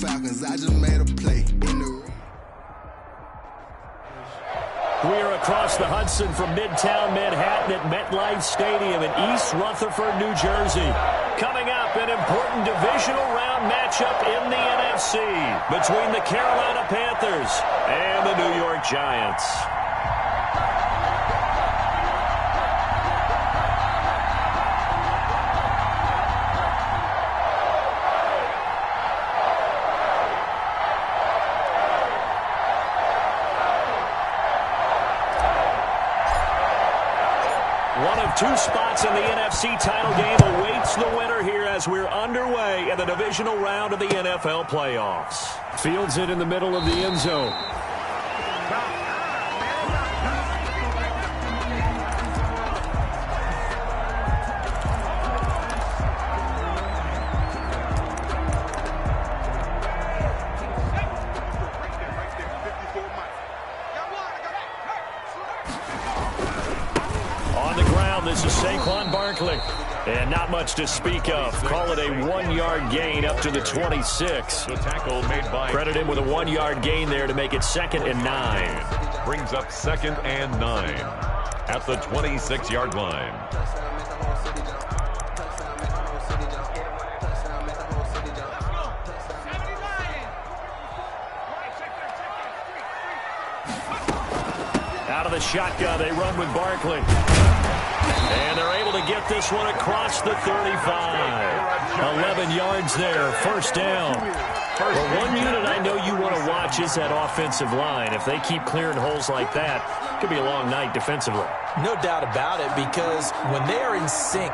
Falcons. I just made a play in the... We are across the Hudson from Midtown Manhattan at MetLife Stadium in East Rutherford, New Jersey. Coming up, an important divisional round matchup in the NFC between the Carolina Panthers and the New York Giants. One of two spots in the NFC title game awaits the winner here as we're underway in the divisional round of the NFL playoffs. Fields it in the middle of the end zone. This is Saquon Barkley. And not much to speak of. Call it a 1-yard gain up to the 26. The tackle made by... Credit him with a 1-yard gain there to make it 2nd and 9. Brings up 2nd and 9 at the 26-yard line. Out of the shotgun, they run with Barkley. And they're able to get this one across the 35. 11 yards there, first down. Well, one unit I know you want to watch is that offensive line. If they keep clearing holes like that, it could be a long night defensively. No doubt about it, because when they are in sync,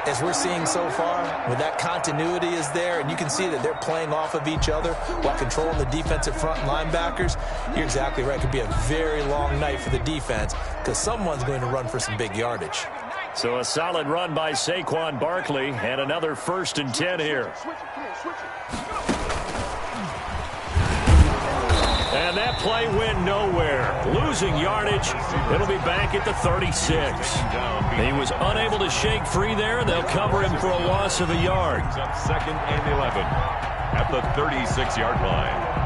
as we're seeing so far, when that continuity is there, and you can see that they're playing off of each other while controlling the defensive front linebackers, you're exactly right. It could be a very long night for the defense because someone's going to run for some big yardage. So a solid run by Saquon Barkley and another 1st and 10 here. And that play went nowhere. Losing yardage. It'll be back at the 36. He was unable to shake free there. They'll cover him for a loss of a yard. 2nd and 11 at the 36-yard line.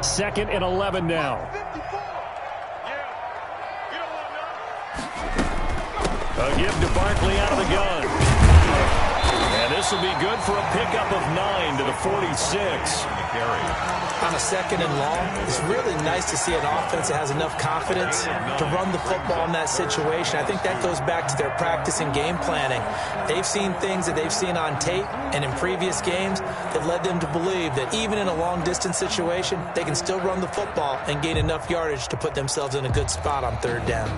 Second and 11 now. A give to Barkley out of the gun. And this will be good for a pickup of 9 to the 46. On a 2nd and long, it's really nice to see an offense that has enough confidence to run the football in that situation. I think that goes back to their practice and game planning. They've seen things that they've seen on tape and in previous games that led them to believe that even in a long-distance situation, they can still run the football and gain enough yardage to put themselves in a good spot on 3rd down.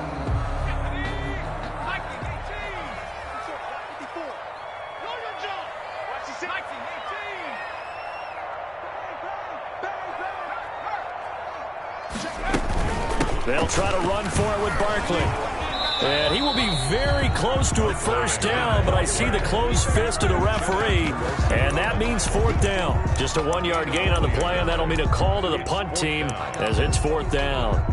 They'll try to run for it with Barkley. And he will be very close to a 1st down, but I see the closed fist of the referee, and that means 4th down. Just a 1-yard gain on the play, and that'll mean a call to the punt team as it's 4th down.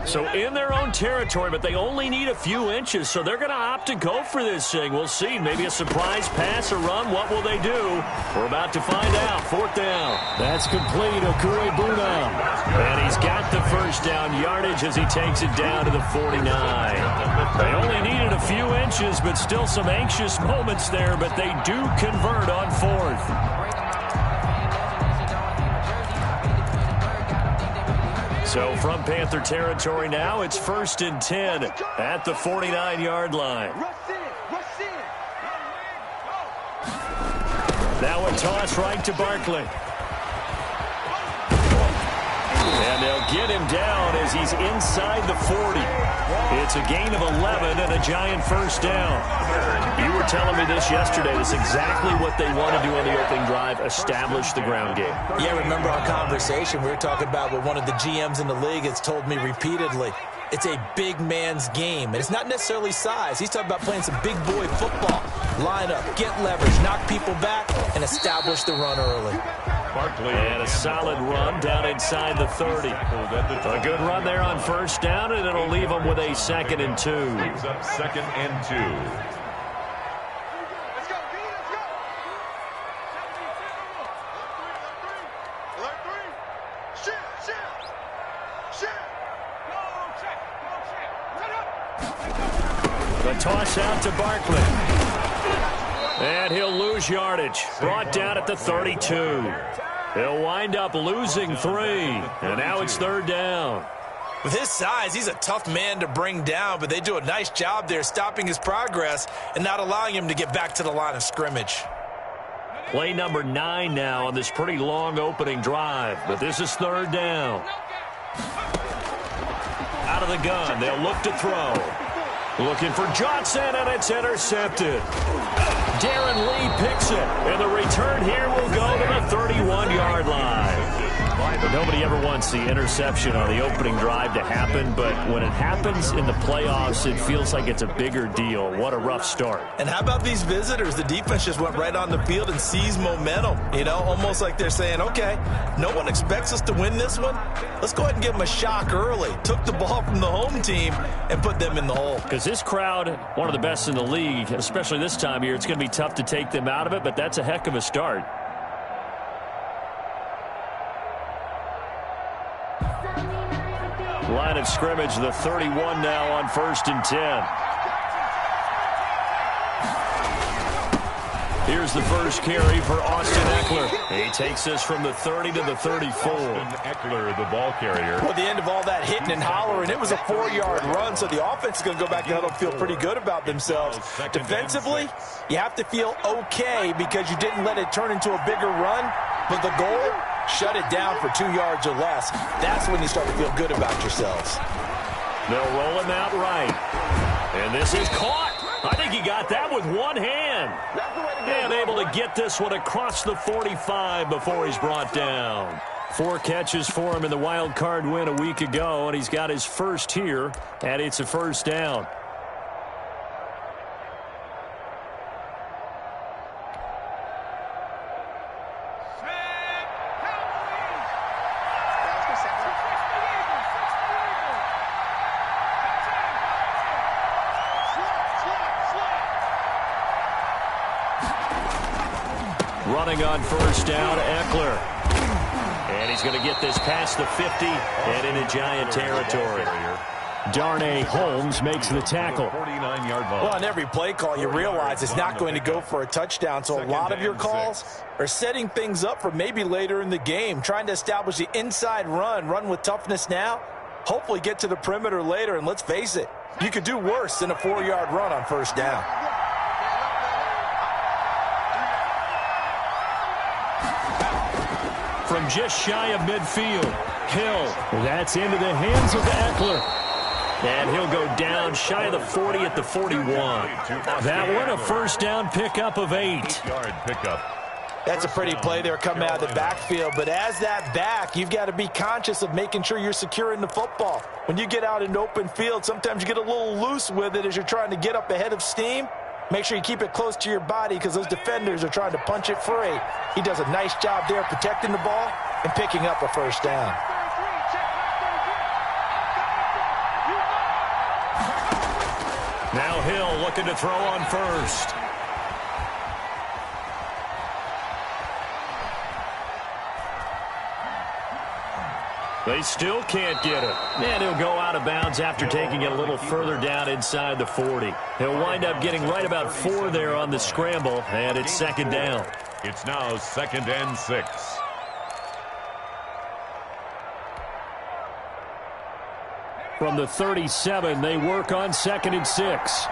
So in their own territory, but they only need a few inches, so they're going to opt to go for this thing. We'll see. Maybe a surprise pass or run. What will they do? We're about to find out. 4th down. That's complete. Okuebuna. And he's got the 1st down yardage as he takes it down to the 49. They only needed a few inches, but still some anxious moments there, but they do convert on 4th. So from Panther territory now, it's 1st and 10 at the 49-yard line. Now a toss right to Barkley. And they'll get him down as he's inside the 40. It's a gain of 11 and a giant 1st down. You were telling me this yesterday. That's exactly what they want to do on the opening drive, establish the ground game. Yeah, remember our conversation. We were talking about what one of the GMs in the league has told me repeatedly. It's a big man's game. And it's not necessarily size. He's talking about playing some big boy football. Line up, get leverage, knock people back, and establish the run early. Barkley. And a solid run down inside the 30. A good run there on first down, and it'll leave them with a 2nd and 2. Brings up 2nd and 2. The toss out to Barkley. And he'll lose yardage. Brought down at the 32. He'll wind up losing 3. And now it's 3rd down. With his size, he's a tough man to bring down, but they do a nice job there stopping his progress and not allowing him to get back to the line of scrimmage. Play number 9 now on this pretty long opening drive. But this is 3rd down. Out of the gun, they'll look to throw. Looking for Johnson, and it's intercepted. Darren Lee picks it, and the return here will go to the 31-yard line. Nobody ever wants the interception on the opening drive to happen, but when it happens in the playoffs, it feels like it's a bigger deal. What a rough start. And how about these visitors? The defense just went right on the field and seized momentum. You know, almost like they're saying, okay, no one expects us to win this one. Let's go ahead and give them a shock early. Took the ball from the home team and put them in the hole. Because this crowd, one of the best in the league, especially this time of year, it's going to be tough to take them out of it, but that's a heck of a start. Line of scrimmage, the 31 now on 1st and 10. Here's the first carry for Austin Eckler. He takes us from the 30 to the 34. Austin Eckler, the ball carrier. Well, at the end of all that hitting and hollering, it was a 4-yard run, so the offense is going to go back and feel pretty good about themselves. Defensively, you have to feel okay because you didn't let it turn into a bigger run, but the goal, shut it down for 2 yards or less. That's when you start to feel good about yourselves. They'll roll him out right. And this is caught. I think he got that with one hand. And able to get this one across the 45 before he's brought down. 4 catches for him in the wild card win a week ago, and he's got his first here, and it's a 1st down. Running on 1st down, Eckler. And he's going to get this past the 50 and into Giant territory. Darnay Holmes makes the tackle. 49-yard line. Well, on every play call, you realize it's not going to go for a touchdown, so a lot of your calls are setting things up for maybe later in the game, trying to establish the inside run with toughness now, hopefully get to the perimeter later, and let's face it, you could do worse than a 4-yard run on 1st down. From just shy of midfield, Hill. That's into the hands of Eckler. And he'll go down shy of the 40 at the 41. That one a 1st down pickup of 8. 8-yard pickup. That's a pretty play there coming out of the backfield. But as that back, you've got to be conscious of making sure you're securing the football. When you get out in open field, sometimes you get a little loose with it as you're trying to get up ahead of steam. Make sure you keep it close to your body because those defenders are trying to punch it free. He does a nice job there protecting the ball and picking up a 1st down. Now Hill looking to throw on 1st. They still can't get it. And he'll go out of bounds after taking it a little further down inside the 40. He'll wind up getting right about 4 there on the scramble, and it's 2nd down. It's now 2nd and 6. From the 37, they work on 2nd and 6.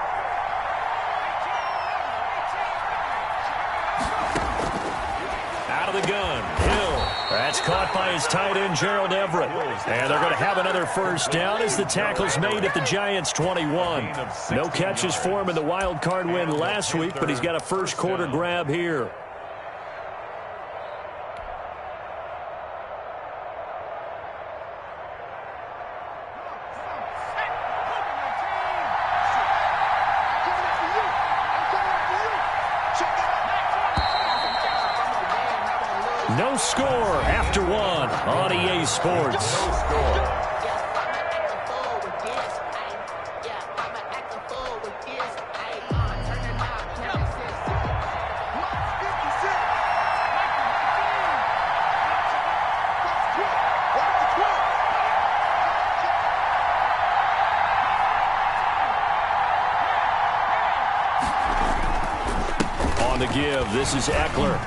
Out of the gun, Hill. That's caught by his tight end, Gerald Everett. And they're going to have another 1st down as the tackle's made at the Giants' 21. No catches for him in the wild card win last week, but he's got a 1st quarter grab here. No score after one on EA Sports. No score. On the give, this is Eckler.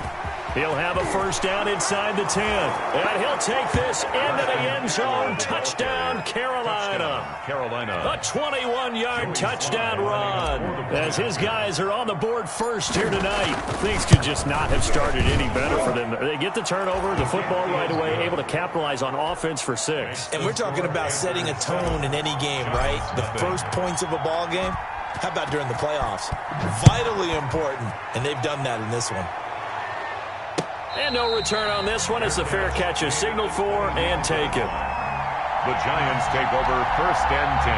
He'll have a first down inside the 10. And he'll take this into the end zone. Touchdown, Carolina. A 21-yard touchdown run. As his guys are on the board first here tonight. Things could just not have started any better for them. They get the turnover, the football right away, able to capitalize on offense for 6. And we're talking about setting a tone in any game, right? The first points of a ball game. How about during the playoffs? Vitally important, and they've done that in this one. And no return on this one as the fair catch is signaled for and taken. The Giants take over first and 10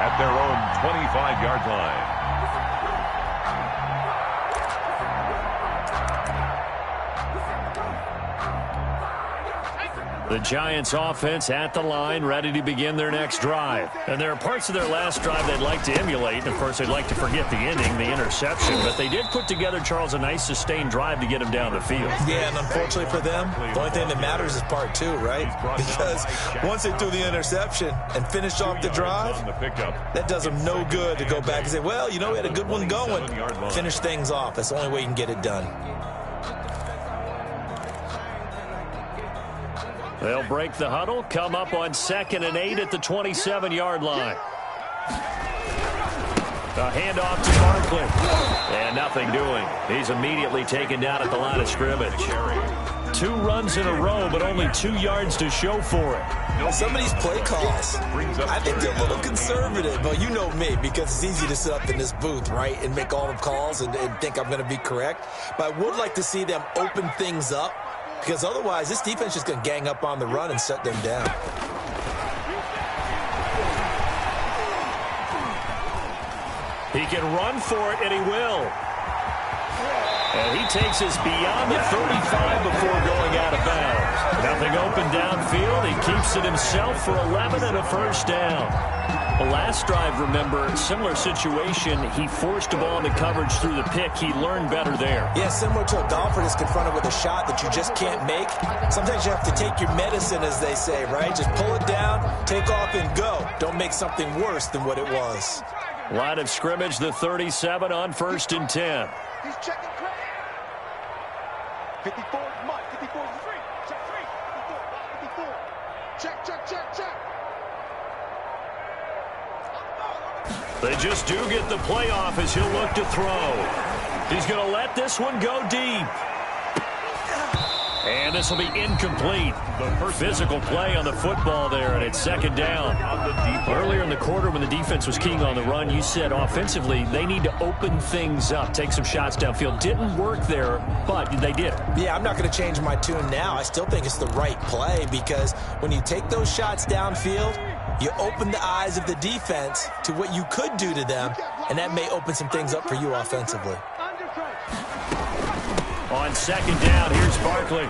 at their own 25-yard line. The Giants offense at the line, ready to begin their next drive. And there are parts of their last drive they'd like to emulate. And, of course, they'd like to forget the ending, the interception. But they did put together, Charles, a nice sustained drive to get him down the field. Yeah, and unfortunately for them, the only thing that matters is part 2, right? Because once they threw the interception and finished off the drive, that does them no good to go back and say, well, you know, we had a good one going. Finish things off. That's the only way you can get it done. They'll break the huddle, come up on 2nd and 8 at the 27-yard line. A handoff to Barkley. And nothing doing. He's immediately taken down at the line of scrimmage. 2 runs in a row, but only 2 yards to show for it. Some of these play calls, I think they're a little conservative. But you know me, because it's easy to sit up in this booth, right, and make all the calls and think I'm going to be correct. But I would like to see them open things up. Because otherwise, this defense is going to gang up on the run and shut them down. He can run for it, and he will. And he takes us beyond the 35 before going out of bounds. Nothing open downfield. He keeps it himself for 11 and a first down. The last drive, remember, similar situation. He forced a ball into coverage through the pick. He learned better there. Yeah, similar to a golfer that's confronted with a shot that you just can't make. Sometimes you have to take your medicine, as they say, right? Just pull it down, take off, and go. Don't make something worse than what it was. Line of scrimmage, the 37 on 1st and 10. He's checking credit. 54 is Mike. 54 is 3. Check 3. 54. 54. Check, check, check, check. They just do get the playoff as he'll look to throw. He's going to let this one go deep. And this will be incomplete. The physical play on the football there, and it's 2nd down. Earlier in the quarter when the defense was keying on the run, you said offensively they need to open things up, take some shots downfield. Didn't work there, but they did. Yeah, I'm not going to change my tune now. I still think it's the right play because when you take those shots downfield, you open the eyes of the defense to what you could do to them, and that may open some things up for you offensively. On 2nd down, here's Barkley.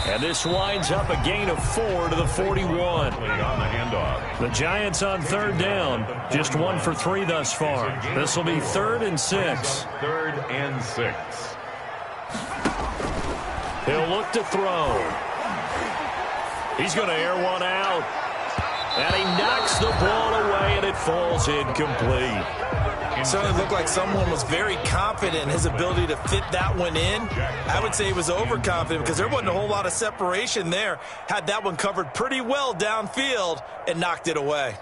And this winds up a gain of 4 to the 41. On the handoff. The Giants on 3rd down, just 1 for 3 thus far. This will be 3rd and 6. 3rd and 6. He'll look to throw. He's going to air one out. And he knocks the ball away, and it falls incomplete. It certainly looked like someone was very confident in his ability to fit that one in. I would say he was overconfident because there wasn't a whole lot of separation there. Had that one covered pretty well downfield and knocked it away.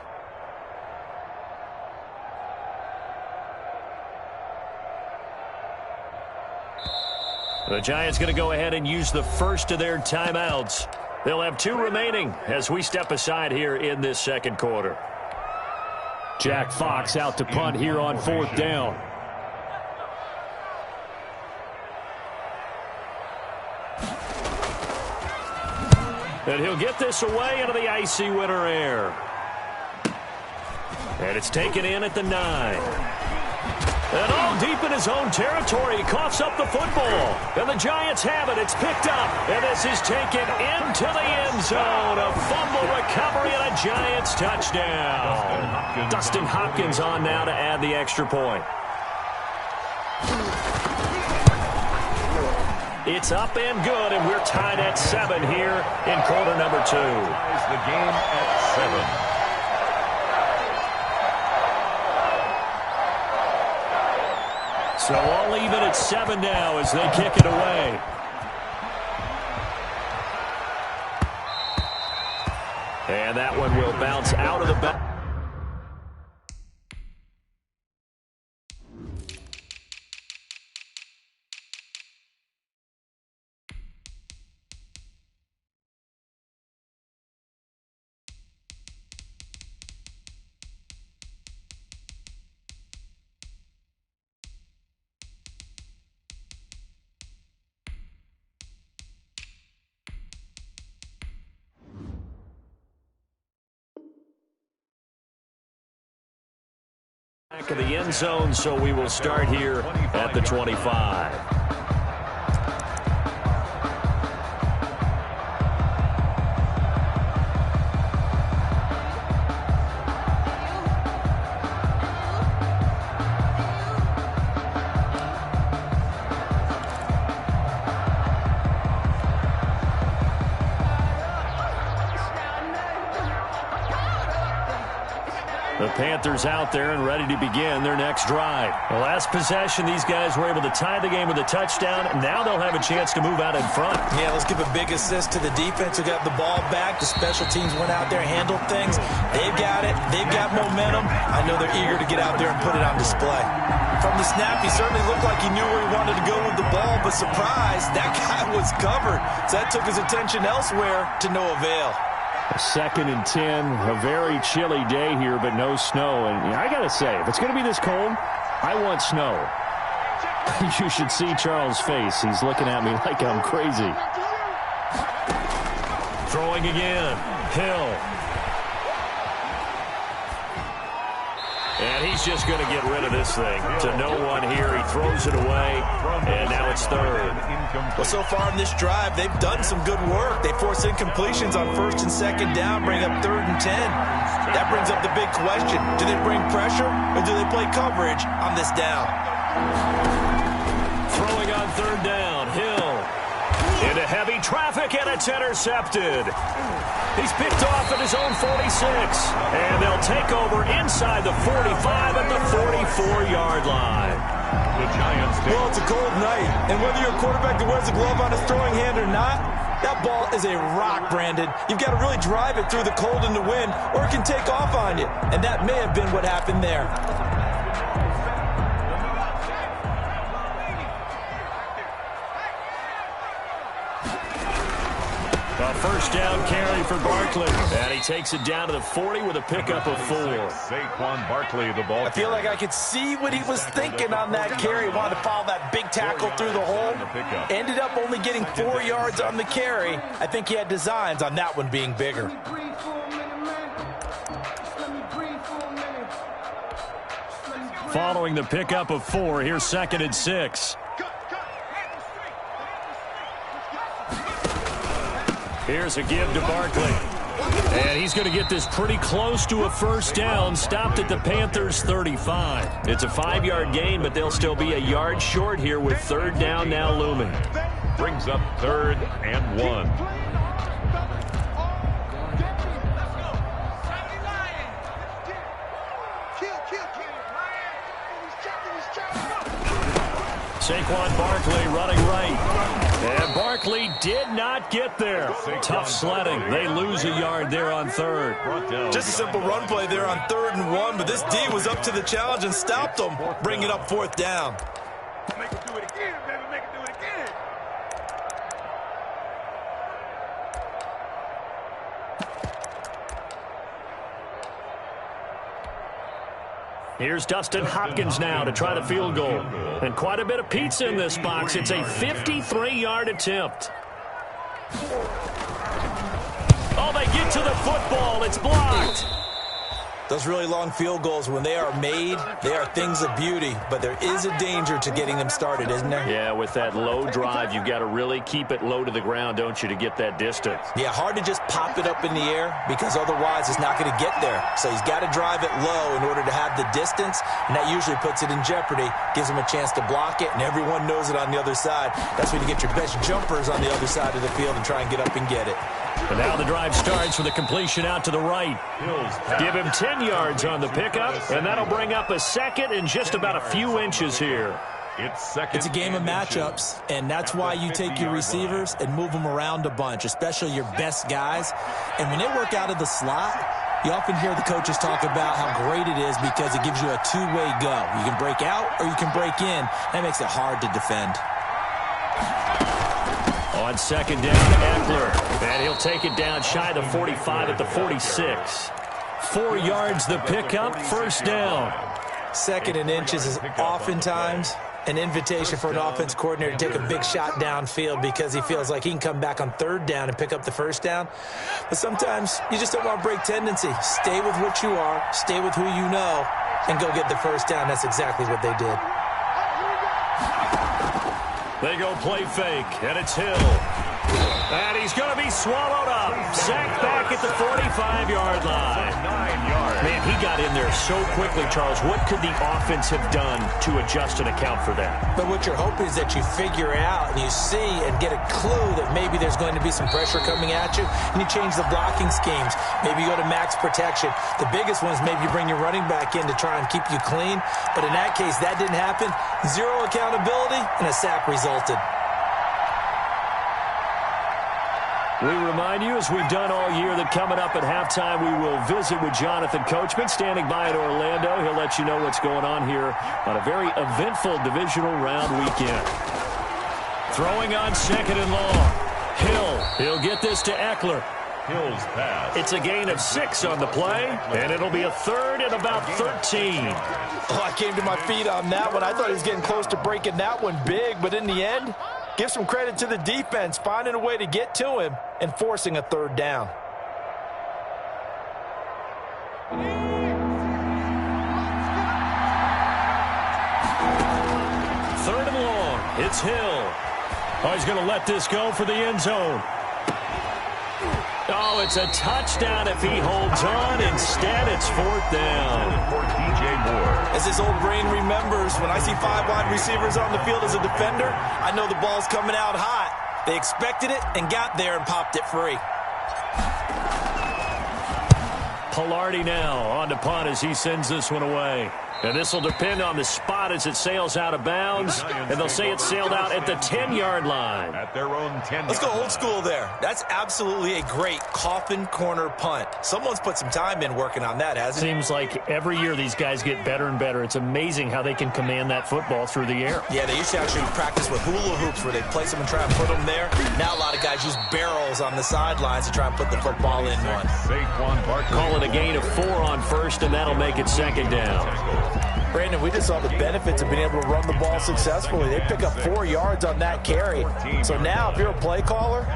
The Giants going to go ahead and use the first of their timeouts. They'll have 2 remaining as we step aside here in this 2nd quarter. Jack Fox out to punt here on 4th down. And he'll get this away into the icy winter air. And it's taken in at the 9. And all deep in his own territory, he coughs up the football. And the Giants have it. It's picked up. And this is taken into the end zone. A fumble recovery and a Giants touchdown. Dustin Hopkins on now to add the extra point. It's up and good, and we're tied at 7 here in quarter number 2. Ties the game at 7. So all even at 7 now as they kick it away. And that one will bounce out of the back. Back of the end zone, so we will start here at the 25. The Panthers out there and ready to begin their next drive. The last possession, these guys were able to tie the game with a touchdown. Now they'll have a chance to move out in front. Yeah, let's give a big assist to the defense who got the ball back. The special teams went out there, handled things. They've got it. They've got momentum. I know they're eager to get out there and put it on display. From the snap, he certainly looked like he knew where he wanted to go with the ball, but surprise, that guy was covered. So that took his attention elsewhere to no avail. 2nd and 10, a very chilly day here, but no snow. And I got to say, if it's going to be this cold, I want snow. You should see Charles' face. He's looking at me like I'm crazy. Throwing again. Hill. And he's just going to get rid of this thing. To no one here. He throws it away. And now it's 3rd. Well, so far in this drive, they've done some good work. They force incompletions on 1st and 2nd down, bring up 3rd and 10. That brings up the big question. Do they bring pressure or do they play coverage on this down? Throwing on 3rd down. Hill. Into heavy traffic, and it's intercepted. He's picked off at his own 46. And they'll take over inside the 45 at the 44-yard line. The Giants take. Well, it's a cold night, and whether you're a quarterback that wears a glove on his throwing hand or not, that ball is a rock, Brandon. You've got to really drive it through the cold and the wind, or it can take off on you. And that may have been what happened there. A first down carry for Barkley. And he takes it down to the 40 with a pickup of 4. Saquon Barkley, the ball. I feel like I could see what he was thinking on that carry. Wanted to follow that big tackle through the hole. Ended up only getting 4 yards on the carry. I think he had designs on that one being bigger. Following the pickup of 4, here's 2nd and 6. Here's a give to Barkley. And he's going to get this pretty close to a first down. Stopped at the Panthers' 35. It's a 5-yard gain, but they'll still be a yard short here with 3rd down now looming. Brings up 3rd and 1. Saquon Barkley running right. And Barkley did not get there. Tough sledding. They lose a yard there on 3rd. Just a simple run play there on 3rd and 1, but this D was up to the challenge and stopped them, bringing up 4th down. Make it do it again, baby. Make it do it again. Here's Dustin Hopkins now to try the field goal. And quite a bit of pizza in this box. It's a 53-yard attempt. Oh, they get to the football. It's blocked. Those really long field goals, when they are made, they are things of beauty, but there is a danger to getting them started, isn't there? Yeah, with that low drive, you've got to really keep it low to the ground, don't you, to get that distance. Yeah, hard to just pop it up in the air because otherwise it's not going to get there. So he's got to drive it low in order to have the distance, and that usually puts it in jeopardy, gives him a chance to block it, and everyone knows it on the other side. That's when you get your best jumpers on the other side of the field and try and get up and get it. And now the drive starts with a completion out to the right. Give him 10 yards on the pickup, and that'll bring up a second and just about a few inches here. It's a game of matchups, and that's why you take your receivers and move them around a bunch, especially your best guys. And when they work out of the slot, you often hear the coaches talk about how great it is because it gives you a two-way go. You can break out or you can break in. That makes it hard to defend. On second down, Eckler. And he'll take it down shy of the 45 at the 46. 4 yards the pickup, first down. Second and inches is oftentimes an invitation for an offense coordinator to take a big shot downfield because he feels like he can come back on third down and pick up the first down. But sometimes you just don't want to break tendency. Stay with what you are, stay with who you know, and go get the first down. That's exactly what they did. They go play fake, and it's Hill. And he's going to be swallowed up. Sacked back at the 45-yard line. 9 yards. Man, he got in there so quickly, Charles. What could the offense have done to adjust and account for that? But what you're hoping is that you figure out and you see and get a clue that maybe there's going to be some pressure coming at you, and you change the blocking schemes. Maybe you go to max protection. The biggest one is maybe you bring your running back in to try and keep you clean. But in that case, that didn't happen. Zero accountability, and a sack resulted. We remind you, as we've done all year, that coming up at halftime, we will visit with Jonathan Coachman, standing by in Orlando. He'll let you know what's going on here on a very eventful divisional round weekend. Throwing on second and long. Hill, he'll get this to Eckler. Hill's pass. It's a gain of 6 on the play, and it'll be a third and about 13. Oh, I came to my feet on that one. I thought he was getting close to breaking that one big, but in the end, give some credit to the defense, finding a way to get to him and forcing a third down. Third and long. It's Hill. Oh, he's going to let this go for the end zone. Oh, it's a touchdown if he holds on. Instead, it's fourth down. For DJ Moore. As his old brain remembers, when I see 5 wide receivers on the field as a defender, I know the ball's coming out hot. They expected it and got there and popped it free. Pilardi now on to punt as he sends this one away. And this will depend on the spot as it sails out of bounds. And they'll say it sailed out at the 10-yard line. At their own 10. Let's go old school there. That's absolutely a great coffin corner punt. Someone's put some time in working on that, hasn't it? Seems like every year these guys get better and better. It's amazing how they can command that football through the air. Yeah, they used to actually practice with hula hoops where they place them and try and put them there. Now a lot of guys use barrels on the sidelines to try and put the football in one. Saquon Barkley. Call it a gain of 4 on first, and that'll make it second down. Brandon, we just saw the benefits of being able to run the ball successfully. They pick up 4 yards on that carry. So now, if you're a play caller,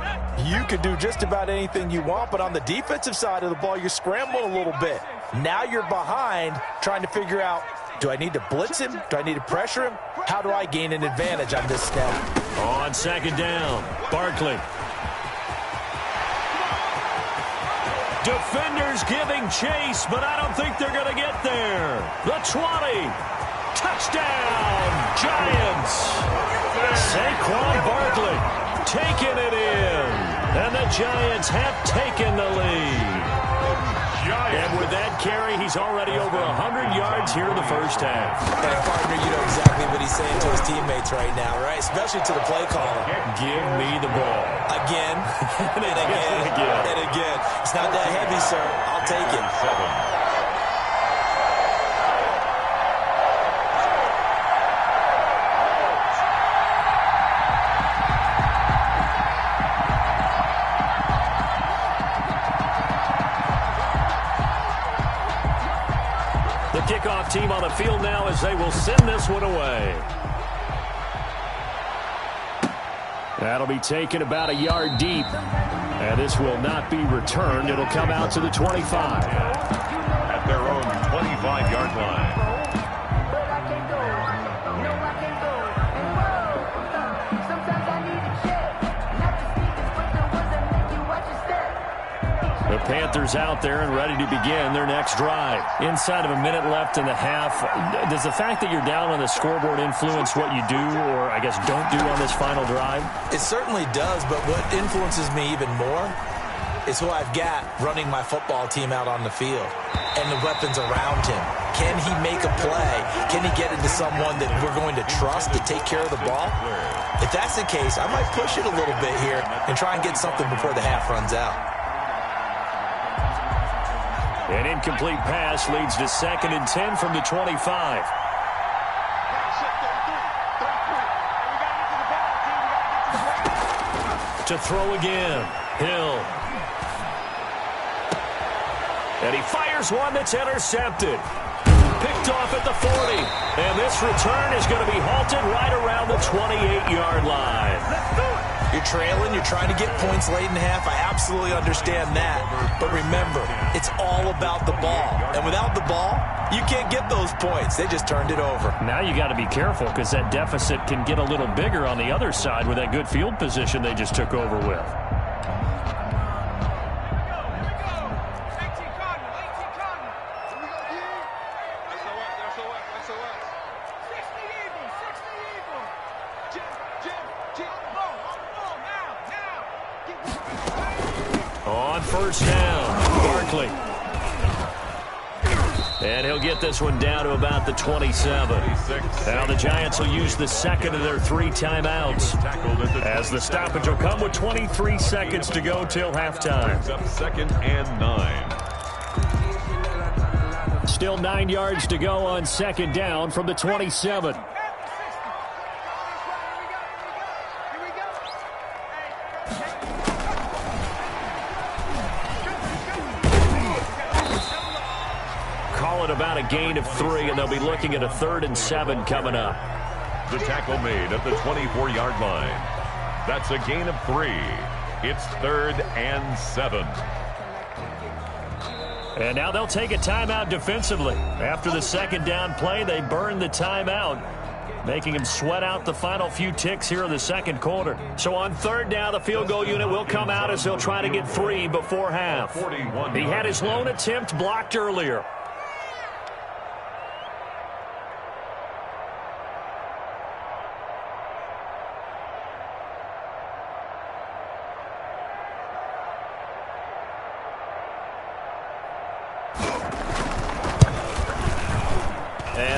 you can do just about anything you want. But on the defensive side of the ball, you're scrambling a little bit. Now you're behind, trying to figure out, do I need to blitz him? Do I need to pressure him? How do I gain an advantage on this snap? On second down, Barkley. Defenders giving chase, but I don't think they're going to get there. The 20. Touchdown, Giants. Saquon Barkley taking it in. And the Giants have taken the lead. And with that carry, he's already over 100 yards here in the first half. And partner, you know exactly what he's saying to his teammates right now, right? Especially to the play caller. Give me the ball. Again, and again, and again. It's not that heavy, sir. I'll take it. The kickoff team on the field now as they will send this one away. That'll be taken about a yard deep. And this will not be returned. It'll come out to the 25. At at their own 25-yard line. The Panthers out there and ready to begin their next drive. Inside of a minute left in the half, does the fact that you're down on the scoreboard influence what you do or, I guess, don't do on this final drive? It certainly does, but what influences me even more is who I've got running my football team out on the field and the weapons around him. Can he make a play? Can he get into someone that we're going to trust to take care of the ball? If that's the case, I might push it a little bit here and try and get something before the half runs out. An incomplete pass leads to 2nd and 10 from the 25. To throw again. Hill. And he fires one that's intercepted. Picked off at the 40. And this return is going to be halted right around the 28-yard line. You're trailing, you're trying to get points late in the half. I absolutely understand that. But remember, it's all about the ball. And without the ball, you can't get those points. They just turned it over. Now you got to be careful because that deficit can get a little bigger on the other side with that good field position they just took over with. On first down, Barkley. And he'll get this one down to about the 27. Now the Giants will use the second of their 3 timeouts, as the stoppage will come with 23 seconds to go till halftime. Up 2nd and 9. Still 9 yards to go on 2nd down from the 27. About a gain of 3, and they'll be looking at a 3rd and 7 coming up. The tackle made at the 24-yard line. That's a gain of 3. It's 3rd and 7. And now they'll take a timeout defensively. After the 2nd down play, they burn the timeout, making him sweat out the final few ticks here in the 2nd quarter. So on 3rd down, the field goal unit will come out as they'll try to get 3 before half. He had his lone attempt blocked earlier.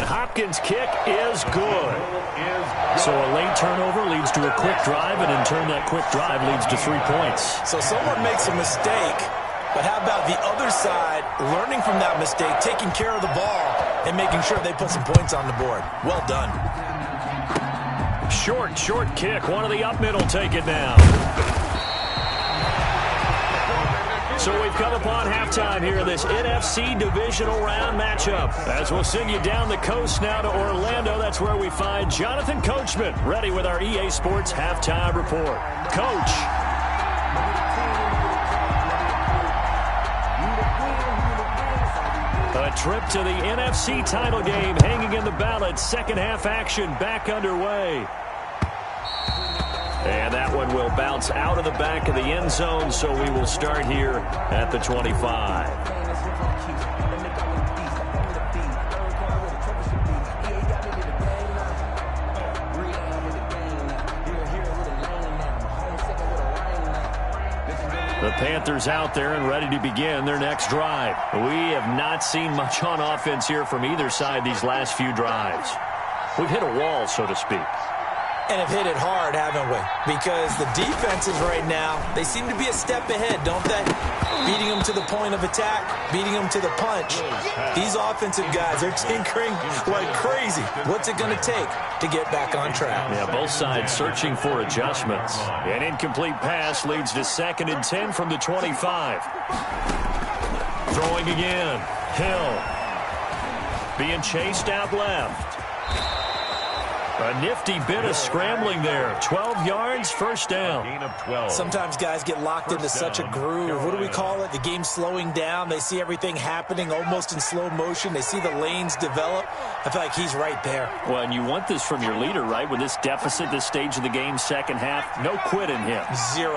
Hopkins' kick is good. So a late turnover leads to a quick drive, and in turn that quick drive leads to 3 points. So someone makes a mistake, but how about the other side learning from that mistake, taking care of the ball, and making sure they put some points on the board? Well done. Short kick. One of the up middle take it now. So we've come upon halftime here in this NFC divisional round matchup. As we'll send you down the coast now to Orlando, that's where we find Jonathan Coachman ready with our EA Sports halftime report. Coach. A trip to the NFC title game hanging in the balance. Second half action back underway. And that one will bounce out of the back of the end zone, so we will start here at the 25. The Panthers out there and ready to begin their next drive. We have not seen much on offense here from either side these last few drives. We've hit a wall, so to speak. And have hit it hard, haven't we? Because the defenses right now, they seem to be a step ahead, don't they? Beating them to the point of attack, beating them to the punch. These offensive guys are tinkering like crazy. What's it going to take to get back on track? Yeah, both sides searching for adjustments. An incomplete pass leads to 2nd and 10 from the 25. Throwing again. Hill. Being chased out left. A nifty bit of scrambling there. 12 yards, first down. Gain of 12. Sometimes guys get locked into such a groove. What do we call it? The game's slowing down. They see everything happening almost in slow motion. They see the lanes develop. I feel like he's right there. Well, and you want this from your leader, right? With this deficit, this stage of the game, second half, no quit in him. 0.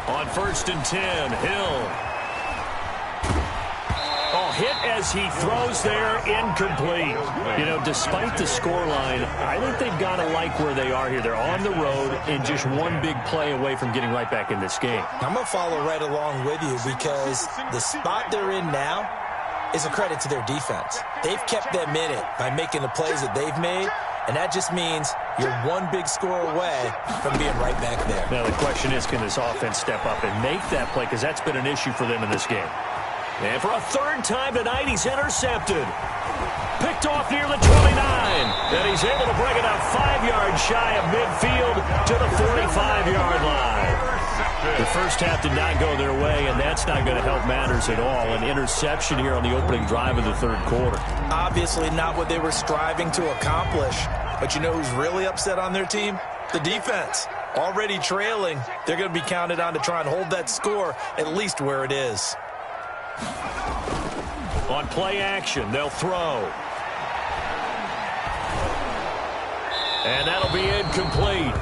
On 1st and 10, Hill. Oh, hit as he throws there, incomplete. You know, despite the scoreline, I think they've got to like where they are here. They're on the road and just one big play away from getting right back in this game. I'm going to follow right along with you because the spot they're in now is a credit to their defense. They've kept them in it by making the plays that they've made, and that just means you're one big score away from being right back there. Now, the question is, can this offense step up and make that play? Because that's been an issue for them in this game. And for a third time tonight, he's intercepted. Picked off near the 29. And he's able to bring it up 5 yards shy of midfield to the 45-yard line. The first half did not go their way, and that's not going to help matters at all. An interception here on the opening drive of the third quarter. Obviously not what they were striving to accomplish. But you know who's really upset on their team? The defense. Already trailing, they're going to be counted on to try and hold that score at least where it is. On play action, they'll throw. And that'll be incomplete.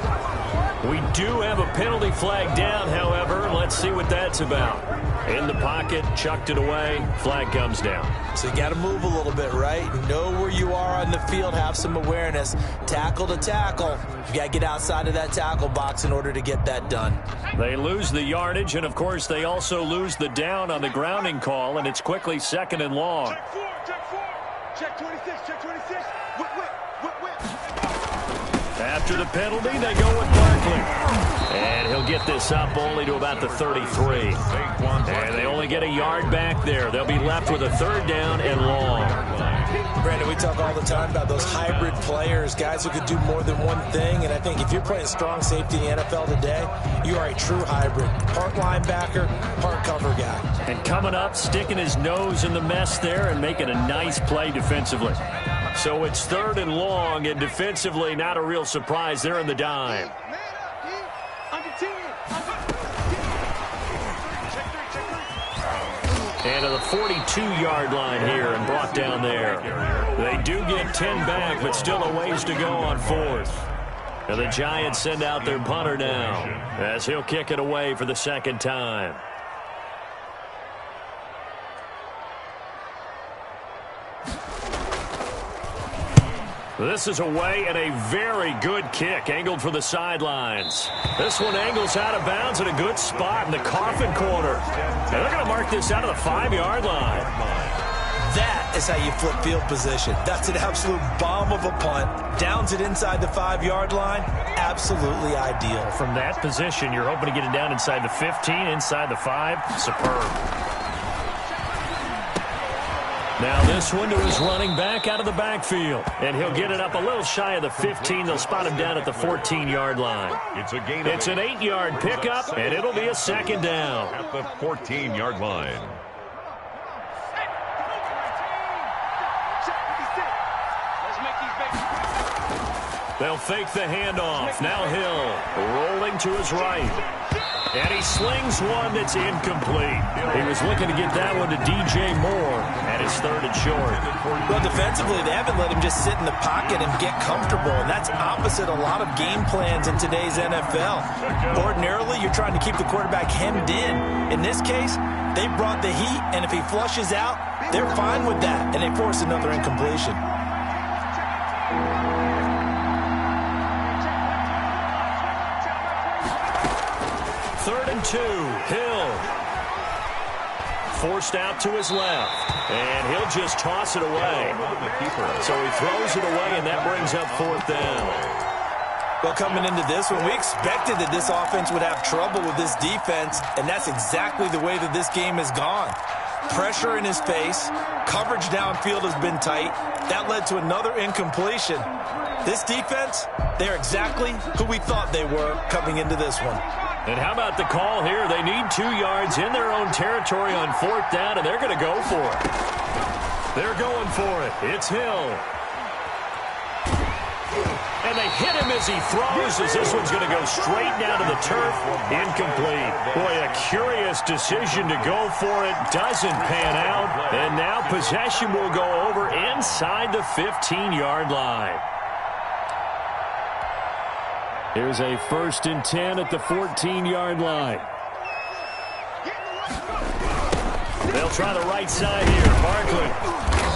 We do have a penalty flag down, however. Let's see what that's about. In the pocket, chucked it away, flag comes down. So you got to move a little bit, right? Know where you are on the field, have some awareness. Tackle to tackle. You got to get outside of that tackle box in order to get that done. They lose the yardage, and of course they also lose the down on the grounding call, and it's quickly 2nd and long. Check 4, check 4. Check 26, check 26. Whip. After the penalty, they go with Barkley. And he'll get this up only to about the 33. And they only get a yard back there. They'll be left with a 3rd down and long. Brandon, we talk all the time about those hybrid players, guys who could do more than one thing. And I think if you're playing strong safety in the NFL today, you are a true hybrid. Part linebacker, part cover guy. And coming up, sticking his nose in the mess there and making a nice play defensively. So it's 3rd and long, and defensively, not a real surprise. They're in the dime. And to the 42-yard line here and brought down there. They do get 10 back, but still a ways to go on 4th. And the Giants send out their punter now as he'll kick it away for the 2nd time. This is away and a very good kick angled for the sidelines. This one angles out of bounds at a good spot in the coffin corner. And they're going to mark this out of the 5-yard line. That is how you flip field position. That's an absolute bomb of a punt. Downs it inside the 5-yard line. Absolutely ideal. From that position, you're hoping to get it down inside the 15, inside the 5. Superb. Now this one to his running back out of the backfield. And he'll get it up a little shy of the 15. They'll spot him down at the 14-yard line. It's a gain. It's an 8-yard pickup, and it'll be a 2nd down. At the 14-yard line. They'll fake the handoff. Now Hill rolling to his right. And he slings one that's incomplete. He was looking to get that one to DJ Moore at his 3rd and short. Well, defensively, they haven't let him just sit in the pocket and get comfortable, and that's opposite a lot of game plans in today's NFL. Ordinarily, you're trying to keep the quarterback hemmed in. In this case, they brought the heat, and if he flushes out, they're fine with that, and they force another incompletion. Third and 2, Hill. Forced out to his left, and he'll just toss it away. So he throws it away, and that brings up 4th down. Well, coming into this one, we expected that this offense would have trouble with this defense, and that's exactly the way that this game has gone. Pressure in his face, coverage downfield has been tight. That led to another incompletion. This defense, they're exactly who we thought they were coming into this one. And how about the call here? They need 2 yards in their own territory on 4th down, and they're going to go for it. They're going for it. It's Hill. And they hit him as he throws, as this one's going to go straight down to the turf. Incomplete. Boy, a curious decision to go for it. Doesn't pan out. And now possession will go over inside the 15-yard line. Here's a 1st and 10 at the 14-yard line. They'll try the right side here. Barkley.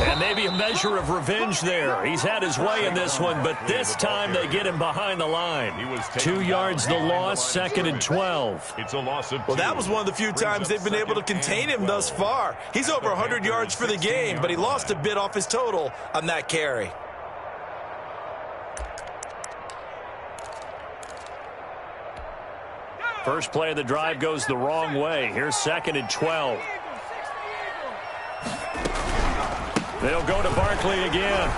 And maybe a measure of revenge there. He's had his way in this one, but this time they get him behind the line. 2 yards the loss, 2nd and 12. It's a loss of 2. Well, that was one of the few times they've been able to contain him thus far. He's over 100 yards for the game, but he lost a bit off his total on that carry. First play of the drive goes the wrong way. Here's 2nd and 12. They'll go to Barkley again.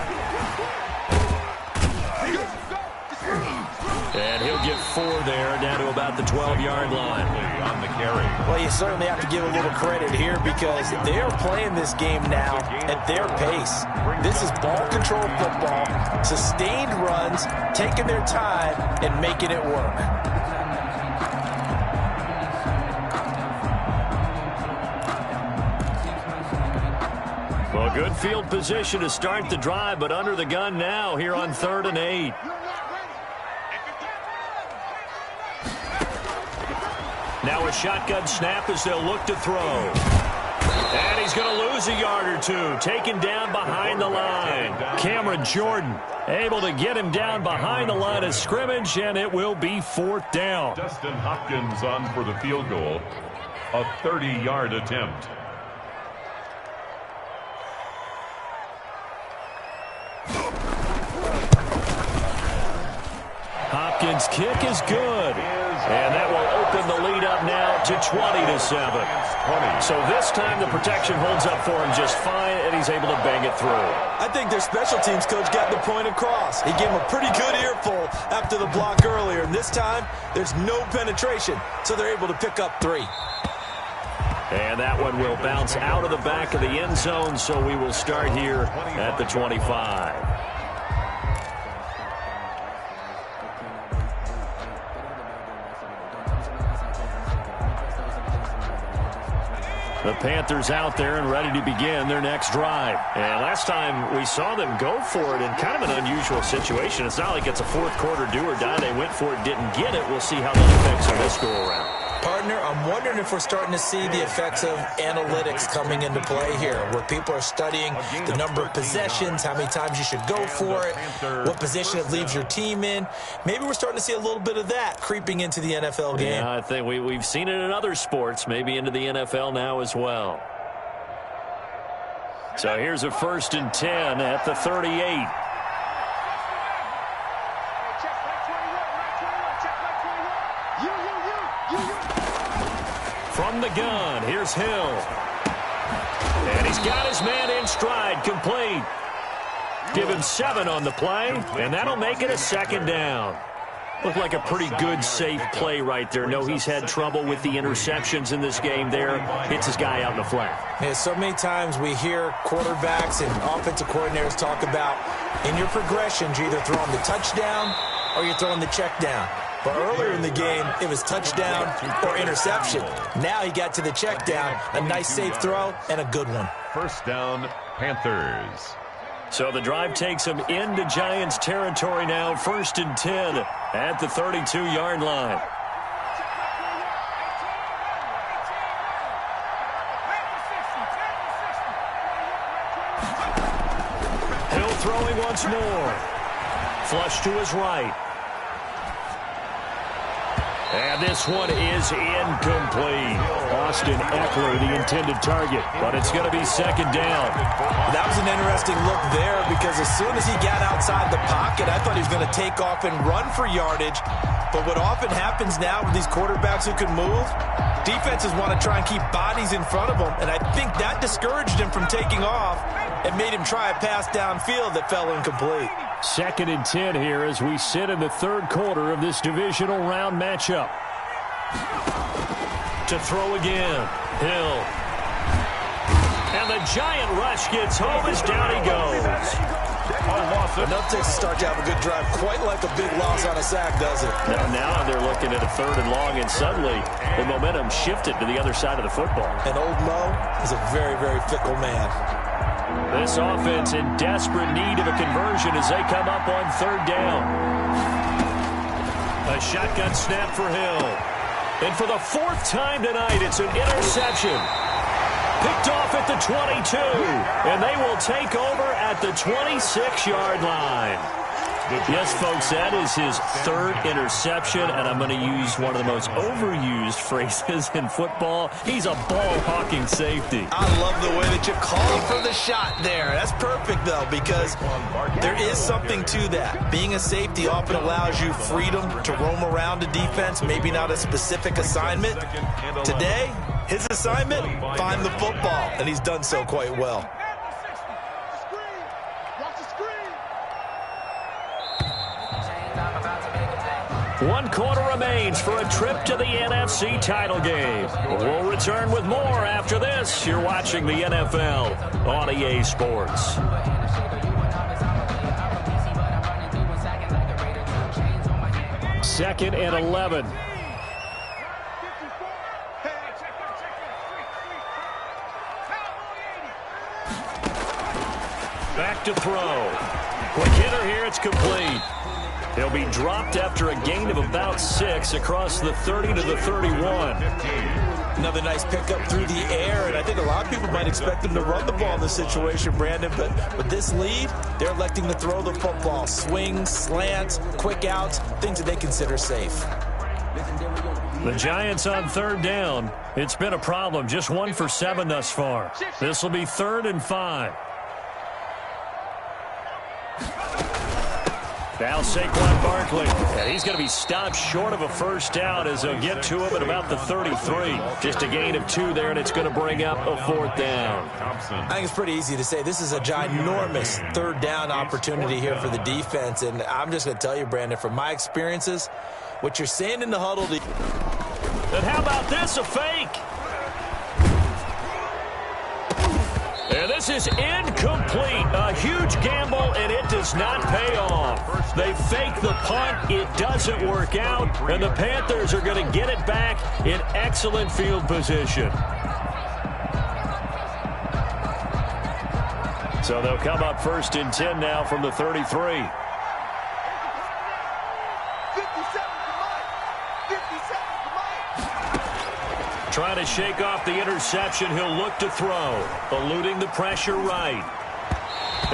And he'll get 4 there, down to about the 12-yard line. On the carry. Well, you certainly have to give a little credit here because they're playing this game now at their pace. This is ball control football, sustained runs, taking their time, and making it work. Well, good field position to start the drive, but under the gun now here on 3rd and 8. Now a shotgun snap as they'll look to throw. And he's going to lose a yard or 2, taken down behind the line. Cameron Jordan able to get him down behind the line of scrimmage, and it will be 4th down. Dustin Hopkins on for the field goal. A 30-yard attempt. Hopkins' kick is good. And that will open the lead up now to 20-7. So this time the protection holds up for him just fine, and he's able to bang it through. I think their special teams coach got the point across. He gave him a pretty good earful after the block earlier, and this time there's no penetration, so they're able to pick up 3. And that one will bounce out of the back of the end zone, so we will start here at the 25. The Panthers out there and ready to begin their next drive. And last time we saw them go for it in kind of an unusual situation. It's not like it's a 4th quarter do or die. They went for it, didn't get it. We'll see how that affects them this go around. Partner, I'm wondering if we're starting to see the effects of analytics coming into play here, where people are studying the number of possessions, how many times you should go for it, what position it leaves your team in. Maybe we're starting to see a little bit of that creeping into the NFL game. Yeah, I think we've seen it in other sports, maybe into the NFL now as well. So here's a 1st and 10 at the 38. From the gun, here's Hill. And he's got his man in stride, complete. Give him 7 on the play, and that'll make it a 2nd down. Looked like a pretty good, safe play right there. No, he's had trouble with the interceptions in this game there. Hits his guy out in the flat. Yeah, so many times we hear quarterbacks and offensive coordinators talk about in your progressions, you're either throwing the touchdown or you're throwing the check down. But earlier in the game, it was touchdown or interception. Now he got to the check down, a nice safe throw, and a good one. 1st down, Panthers. So the drive takes him into Giants territory now, 1st and 10 at the 32-yard line. Hill throwing once more. Flush to his right. And this one is incomplete. Austin Eckler, the intended target, but it's going to be 2nd down. That was an interesting look there because as soon as he got outside the pocket, I thought he was going to take off and run for yardage. But what often happens now with these quarterbacks who can move, defenses want to try and keep bodies in front of them, and I think that discouraged him from taking off and made him try a pass downfield that fell incomplete. 2nd and 10 here as we sit in the 3rd quarter of this divisional round matchup. To throw again, Hill. And the giant rush gets home as down he goes. Enough takes to start to have a good drive. Quite like a big loss on a sack, does it? Now they're looking at a 3rd and long, and suddenly the momentum shifted to the other side of the football. And old Mo is a very, very fickle man. This offense in desperate need of a conversion as they come up on 3rd down. A shotgun snap for Hill. And for the 4th time tonight, it's an interception. Picked off at the 22, and they will take over at the 26-yard line. Yes, folks, that is his 3rd interception, and I'm going to use one of the most overused phrases in football. He's a ball-hawking safety. I love the way that you called for the shot there. That's perfect, though, because there is something to that. Being a safety often allows you freedom to roam around a defense, maybe not a specific assignment. Today, his assignment, find the football, and he's done so quite well. One quarter remains for a trip to the NFC title game. We'll return with more after this. You're watching the NFL on EA Sports. 2nd and 11. Back to throw. Quick hitter here, it's complete. He'll be dropped after a gain of about 6 across the 30 to the 31. Another nice pickup through the air, and I think a lot of people might expect him to run the ball in this situation, Brandon, but with this lead, they're electing to throw the football. Swings, slants, quick outs, things that they consider safe. The Giants on 3rd down. It's been a problem, just 1 for 7 thus far. This will be 3rd and 5. Now Saquon Barkley, and he's going to be stopped short of a 1st down as they'll get to him at about the 33. Just a gain of 2 there, and it's going to bring up a 4th down. I think it's pretty easy to say this is a ginormous 3rd down opportunity here for the defense, and I'm just going to tell you, Brandon, from my experiences, what you're saying in the huddle. And how about this, a fake? And this is incomplete. A huge gamble, and it does not pay off. They fake the punt. It doesn't work out, and the Panthers are going to get it back in excellent field position. So they'll come up 1st and 10 now from the 33. Trying to shake off the interception. He'll look to throw. Eluding the pressure right.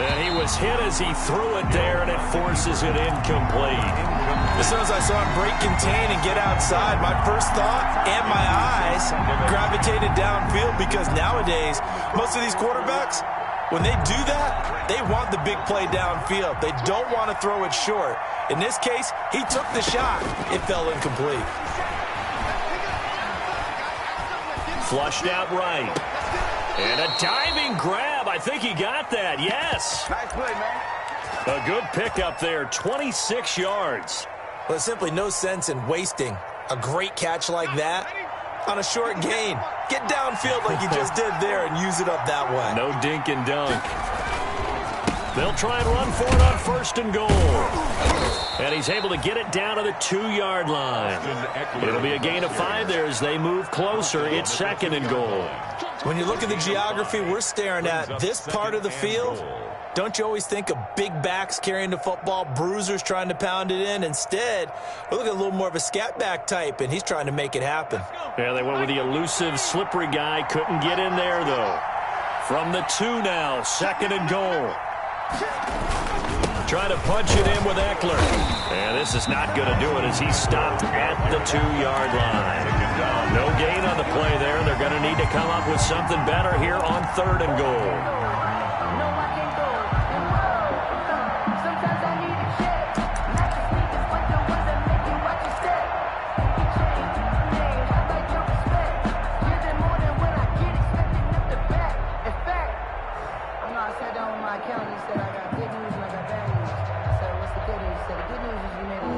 And he was hit as he threw it there, and it forces it incomplete. As soon as I saw him break contain and get outside, my first thought and my eyes gravitated downfield, because nowadays, most of these quarterbacks, when they do that, they want the big play downfield. They don't want to throw it short. In this case, he took the shot. It fell incomplete. Flushed out right. And a diving grab. I think he got that. Yes. Nice play, man. A good pickup there. 26 yards. Well, there's simply no sense in wasting a great catch like that on a short gain. Get downfield like you just did there and use it up that way. No dink and dunk. They'll try and run for it on 1st and goal. And he's able to get it down to the 2-yard line. It'll be a gain of 5 there as they move closer. It's 2nd and goal. When you look at the geography we're staring at, this part of the field, don't you always think of big backs carrying the football, bruisers trying to pound it in? Instead, we're looking at a little more of a scat back type, and he's trying to make it happen. Yeah, they went with the elusive, slippery guy. Couldn't get in there, though. From the 2 now, 2nd and goal. Trying to punch it in with Eckler. And this is not going to do it as he's stopped at the 2-yard line. No gain on the play there. They're going to need to come up with something better here on 3rd and goal.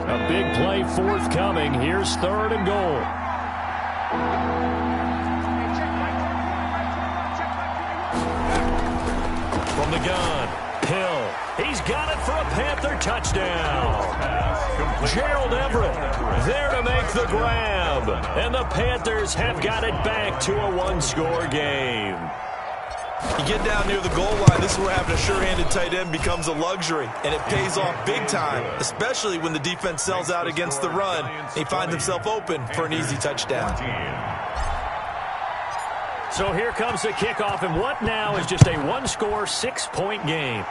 A big play forthcoming. Here's 3rd and goal. From the gun, Hill. He's got it for a Panther touchdown. Gerald Everett there to make the grab. And the Panthers have got it back to a one-score game. You get down near the goal line, this is where having a sure-handed tight end becomes a luxury, and it pays off big time, especially when the defense sells out against the run. He finds himself open for an easy touchdown. So here comes the kickoff, and what now is just a one-score, 6-point game.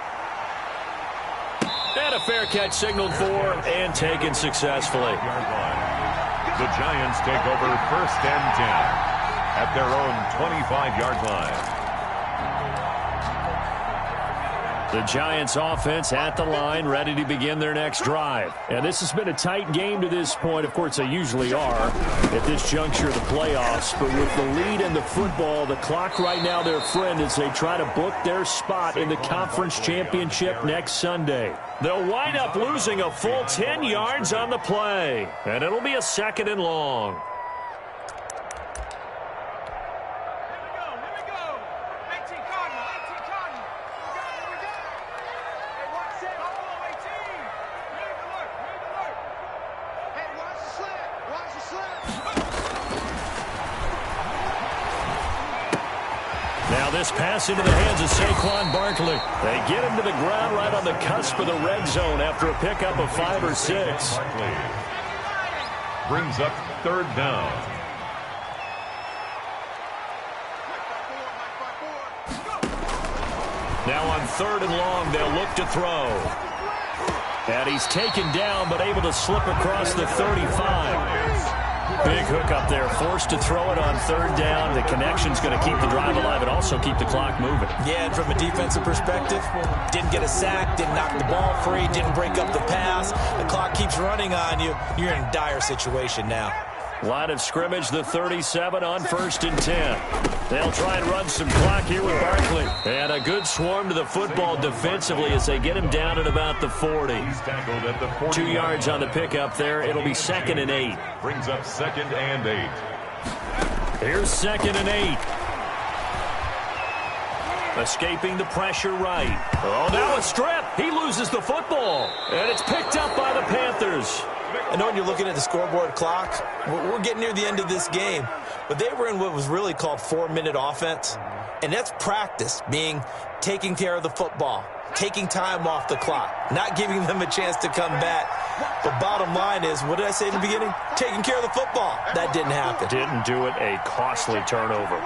And a fair catch signaled for and taken successfully. The Giants take over 1st and 10 at their own 25-yard line. The Giants offense at the line, ready to begin their next drive. And this has been a tight game to this point. Of course, they usually are at this juncture of the playoffs. But with the lead in the football, the clock right now their friend as they try to book their spot in the conference championship next Sunday. They'll wind up losing a full 10 yards on the play. And it'll be a 2nd and long. Now this pass into the hands of Saquon Barkley. They get him to the ground right on the cusp of the red zone after a pickup of 5 or 6. Barkley brings up 3rd down. Now on 3rd and long, they'll look to throw. And he's taken down, but able to slip across the 35. Big hook up there, forced to throw it on 3rd down. The connection's going to keep the drive alive and also keep the clock moving. Yeah, and from a defensive perspective, didn't get a sack, didn't knock the ball free, didn't break up the pass. The clock keeps running on you. You're in a dire situation now. Line of scrimmage, the 37 on 1st and 10. They'll try and run some clock here with Barkley. And a good swarm to the football defensively as they get him down at about the 40. He's tackled at the 40. 2 yards on the pickup there. It'll be 2nd and 8. Brings up 2nd and 8. Here's 2nd and 8. Escaping the pressure right. Oh, now a strip. He loses the football. And it's picked up by the Panthers. I know when you're looking at the scoreboard clock, we're getting near the end of this game. But they were in what was really called 4-minute offense. And that's practice, being taking care of the football, taking time off the clock, not giving them a chance to come back. But bottom line is, what did I say in the beginning? Taking care of the football. That didn't happen. Didn't do it. A costly turnover.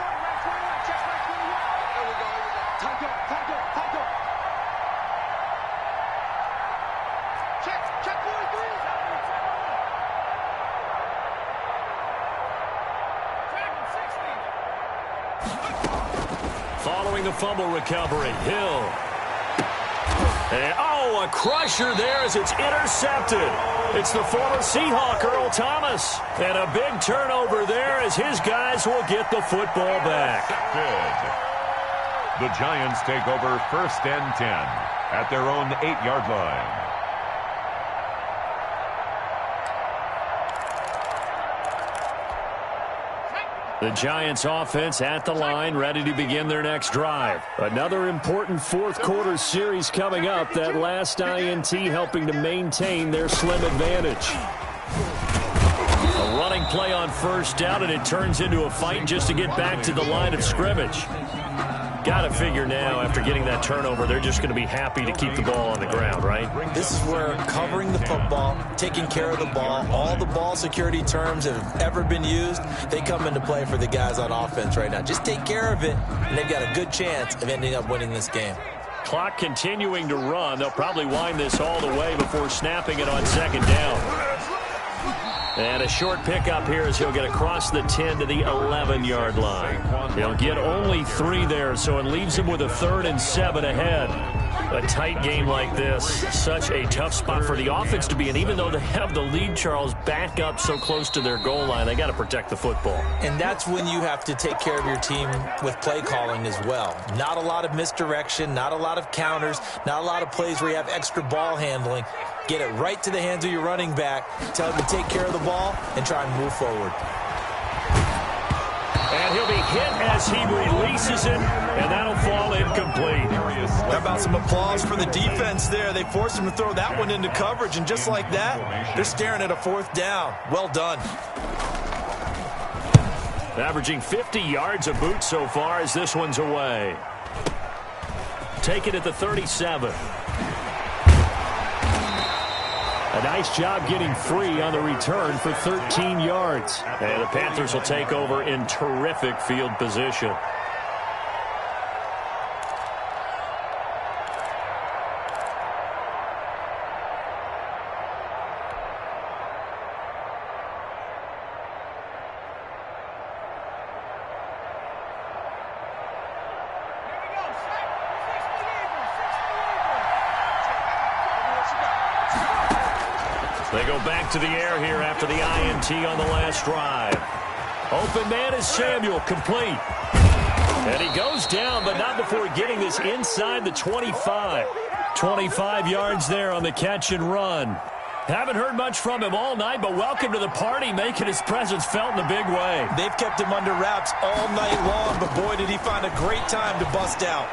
Following the fumble recovery, Hill. And, oh, a crusher there as it's intercepted. It's the former Seahawk, Earl Thomas. And a big turnover there as his guys will get the football back. Good. The Giants take over 1st and 10 at their own 8-yard line. The Giants offense at the line, ready to begin their next drive. Another important 4th quarter series coming up. That last INT helping to maintain their slim advantage. A running play on 1st down, and it turns into a fight just to get back to the line of scrimmage. Got to figure now, after getting that turnover, they're just going to be happy to keep the ball on the ground, right? This is where covering the football, taking care of the ball, all the ball security terms that have ever been used, they come into play for the guys on offense right now. Just take care of it, and they've got a good chance of ending up winning this game. Clock continuing to run. They'll probably wind this all the way before snapping it on 2nd down. And a short pickup here as he'll get across the 10 to the 11-yard line. He'll get only 3 there, so it leaves him with a 3rd and 7 ahead. A tight game like this, such a tough spot for the offense to be in. Even though they have the lead, Charles, back up so close to their goal line, they got to protect the football. And that's when you have to take care of your team with play calling as well. Not a lot of misdirection, not a lot of counters, not a lot of plays where you have extra ball handling. Get it right to the hands of your running back, tell him to take care of the ball, and try and move forward. And he'll be hit as he releases it, and that'll fall incomplete. How about some applause for the defense there? They forced him to throw that one into coverage, and just like that, they're staring at a 4th down. Well done. Averaging 50 yards a boot so far as this one's away. Take it at the 37. A nice job getting free on the return for 13 yards. And the Panthers will take over in terrific field position. They go back to the air here after the INT on the last drive. Open man is Samuel, complete. And he goes down, but not before getting this inside the 25. 25 yards there on the catch and run. Haven't heard much from him all night, but welcome to the party, making his presence felt in a big way. They've kept him under wraps all night long, but boy, did he find a great time to bust out.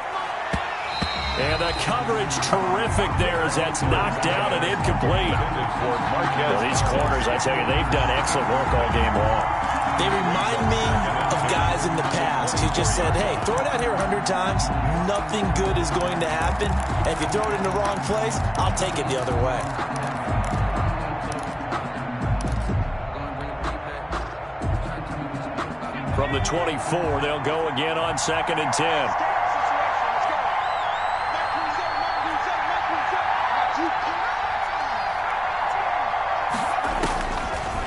And the coverage terrific there as that's knocked down and incomplete. Well, these corners, I tell you, they've done excellent work all game long. They remind me of guys in the past who just said, hey, throw it out here 100 times, nothing good is going to happen. And if you throw it in the wrong place, I'll take it the other way. From the 24, they'll go again on 2nd and 10.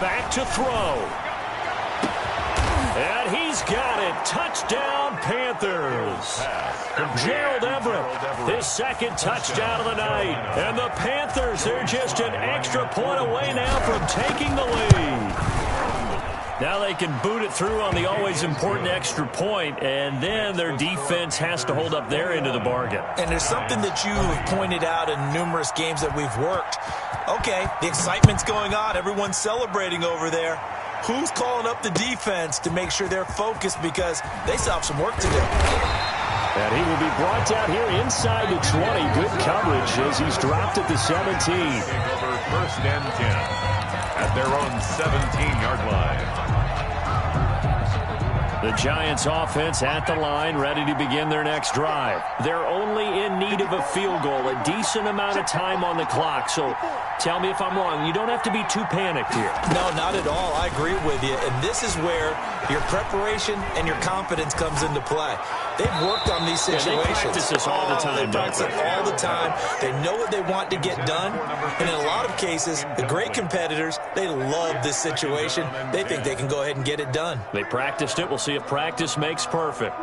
Back to throw. And he's got it. Touchdown, Panthers. Gerald Everett, his 2nd touchdown of the night. And the Panthers, they're just an extra point away now from taking the lead. Now they can boot it through on the always important extra point, and then their defense has to hold up their end of the bargain. And there's something that you have pointed out in numerous games that we've worked. Okay, the excitement's going on. Everyone's celebrating over there. Who's calling up the defense to make sure they're focused because they still have some work to do? And he will be brought down here inside the 20. Good coverage as he's dropped at the 17. Over 1st and 10 at their own 17-yard line. The Giants offense at the line, ready to begin their next drive. They're only in need of a field goal, a decent amount of time on the clock. So tell me if I'm wrong. You don't have to be too panicked here. No, not at all. I agree with you. And this is where your preparation and your confidence comes into play. They've worked on these situations. They practice this all the time. They practice it all the time. They know what they want to get done. And in a lot of cases, the great competitors, they love this situation. They think they can go ahead and get it done. They practiced it. We'll see if practice makes perfect.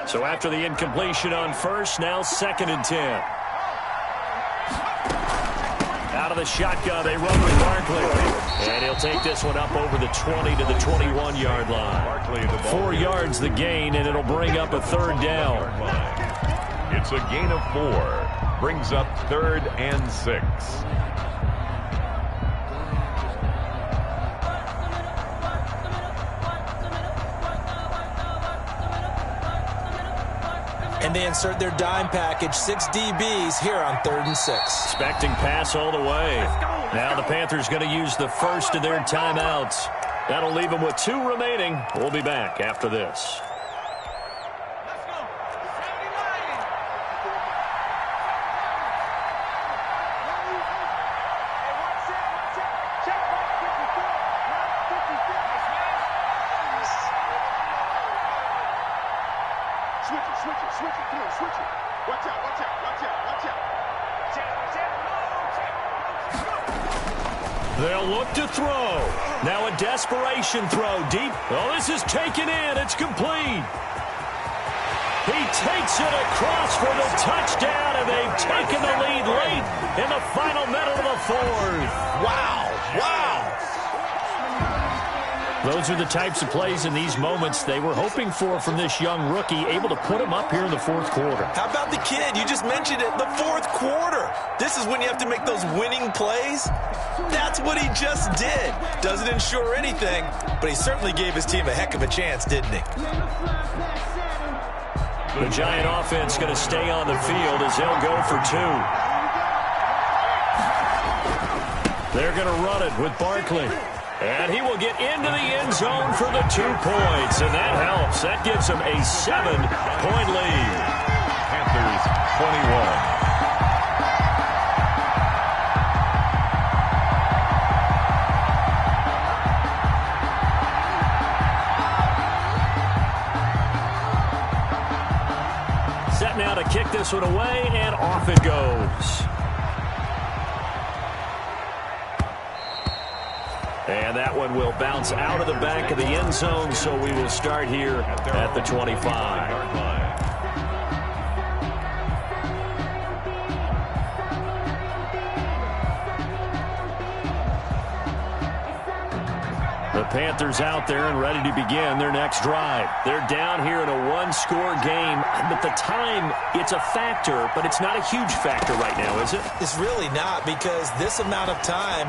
So after the incompletion on 1st, now 2nd and 10. Out of the shotgun, they run with Barkley. And he'll take this one up over the 20 to the 21-yard line. 4 yards the gain, and it'll bring up a 3rd down. It's a gain of 4. Brings up 3rd and 6. And they insert their dime package, 6 DBs here on 3rd and 6. Expecting pass all the way. Now the Panthers going to use the first of their timeouts. That'll leave them with 2 remaining. We'll be back after this. Switch it, come on, switch it. Watch out, watch out, watch out, watch out. They'll look to throw. Now a desperation throw deep. Oh, this is taken in. It's complete. He takes it across for the touchdown, and they've taken the lead late in the final minute of the 4th. Wow, wow. Those are the types of plays in these moments they were hoping for from this young rookie, able to put him up here in the fourth quarter. How about the kid? You just mentioned it, the fourth quarter. This is when you have to make those winning plays. That's what he just did. Doesn't ensure anything, but he certainly gave his team a heck of a chance, didn't he? The Giant offense going to stay on the field as they'll go for 2. They're going to run it with Barkley. And he will get into the end zone for the 2 points. And that helps. That gives him a 7-point lead. Panthers 21. Set now to kick this one away, and off it goes. And that one will bounce out of the back of the end zone, so we will start here at the 25. The Panthers out there and ready to begin their next drive. They're down here in a one-score game, but the time, it's a factor, but it's not a huge factor right now, is it? It's really not, because this amount of time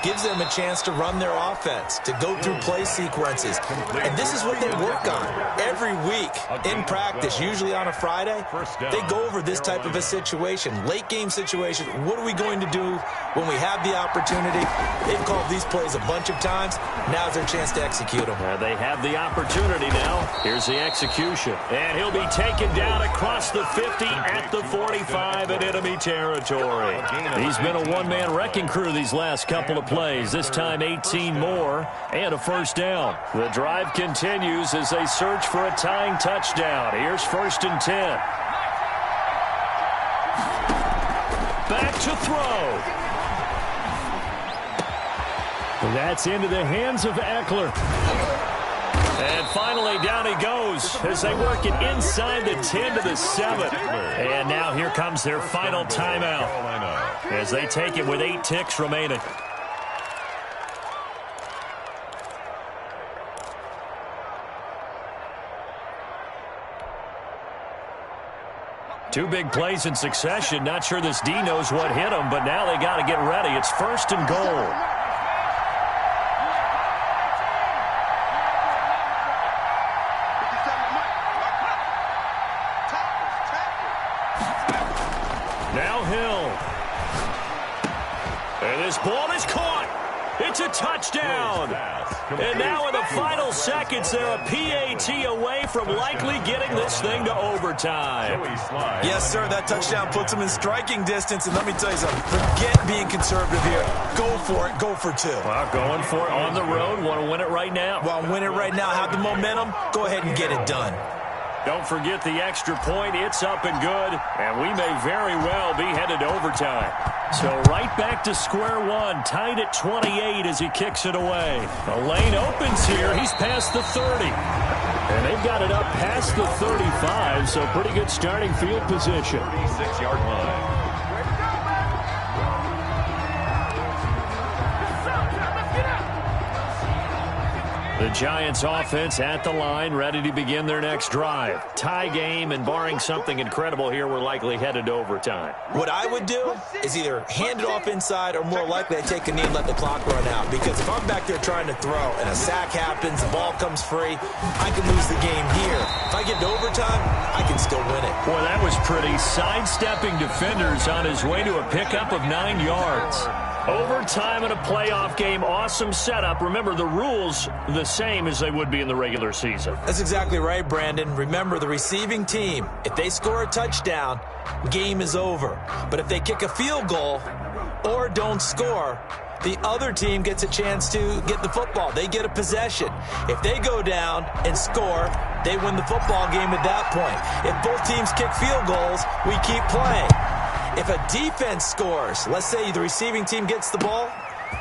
gives them a chance to run their offense, to go through play sequences. And this is what they work on every week in practice, usually on a Friday. They go over this type of a situation, late game situation. What are we going to do when we have the opportunity? They've called these plays a bunch of times. Now's their chance to execute them. They have the opportunity now. Here's the execution. And he'll be taken down across the 50 at the 45 in enemy territory. He's been a one-man wrecking crew these last couple of plays, this time 18 more, and a first down. The drive continues as they search for a tying touchdown. Here's 1st and 10. Back to throw. That's into the hands of Eckler. And finally, down he goes as they work it inside the 10 to the 7. And now here comes their final timeout as they take it with 8 ticks remaining. Two big plays in succession. Not sure this D knows what hit him, but now they got to get ready. It's 1st and goal. Now Hill. And this ball is caught. It's a touchdown. And now in the final seconds, they're a PAT away from likely getting this thing to overtime. Yes, sir, that touchdown puts them in striking distance. And let me tell you something, forget being conservative here. Go for it, go for 2. Well, going for it on the road. Want to win it right now. Well, win it right now, have the momentum, go ahead and get it done. Don't forget the extra point. It's up and good. And we may very well be headed to overtime. So right back to square one, tied at 28 as he kicks it away. The lane opens here. He's past the 30. And they've got it up past the 35, so pretty good starting field position. 36-yard line. The Giants offense at the line, ready to begin their next drive. Tie game, and barring something incredible here, we're likely headed to overtime. What I would do is either hand it off inside or more likely I take a knee and let the clock run out. Because if I'm back there trying to throw and a sack happens, the ball comes free, I can lose the game here. If I get to overtime, I can still win it. Boy, that was pretty. Sidestepping defenders on his way to a pickup of 9 yards. Overtime in a playoff game, awesome setup. Remember, the rules the same as they would be in the regular season. That's exactly right, Brandon. Remember, the receiving team, if they score a touchdown, game is over. But if they kick a field goal or don't score, the other team gets a chance to get the football. They get a possession. If they go down and score, they win the football game at that point. If both teams kick field goals, we keep playing. If a defense scores, let's say the receiving team gets the ball,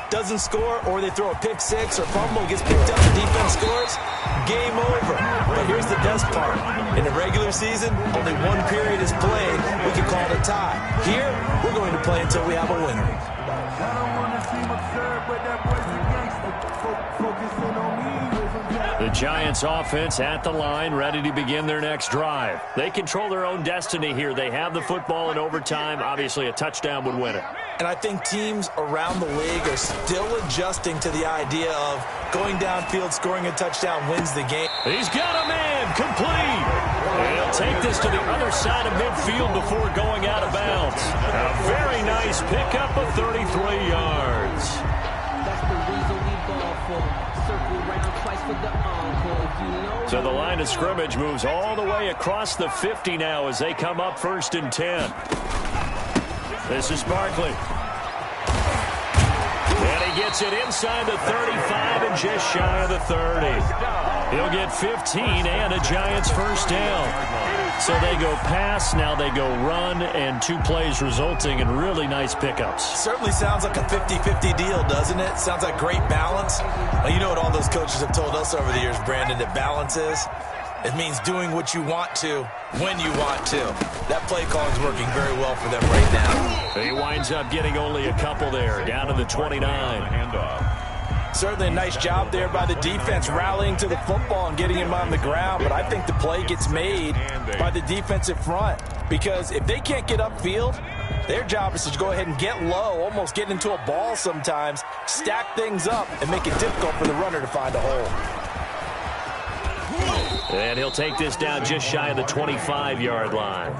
doesn't score, or they throw a pick six or fumble, gets picked up, the defense scores, game over. But here's the best part. In the regular season, only one period is played. We can call it a tie. Here, we're going to play until we have a winner. I don't want to seem absurd, but that boy's a gangster. The Giants offense at the line, ready to begin their next drive. They control their own destiny here. They have the football in overtime. Obviously, a touchdown would win it. And I think teams around the league are still adjusting to the idea of going downfield, scoring a touchdown wins the game. He's got a man, complete. And he'll take this to the other side of midfield before going out of bounds. A very nice pickup of 33 yards. That's the reason we ball for. Circle around twice for the encore. So the line of scrimmage moves all the way across the 50 now as they come up 1st and 10. This is Barkley. And he gets it inside the 35 and just shy of the 30. He'll get 15 and a Giants first down. So they go pass, now they go run, and 2 plays resulting in really nice pickups. Certainly sounds like a 50-50 deal, doesn't it? Sounds like great balance. Well, you know what all those coaches have told us over the years, Brandon, that balance is? It means doing what you want to when you want to. That play calling is working very well for them right now. He winds up getting only a couple there, down to the 29. Handoff. Certainly a nice job there by the defense rallying to the football and getting him on the ground, but I think the play gets made by the defensive front because if they can't get upfield, their job is to go ahead and get low, almost get into a ball sometimes, stack things up, and make it difficult for the runner to find a hole. And he'll take this down just shy of the 25-yard line.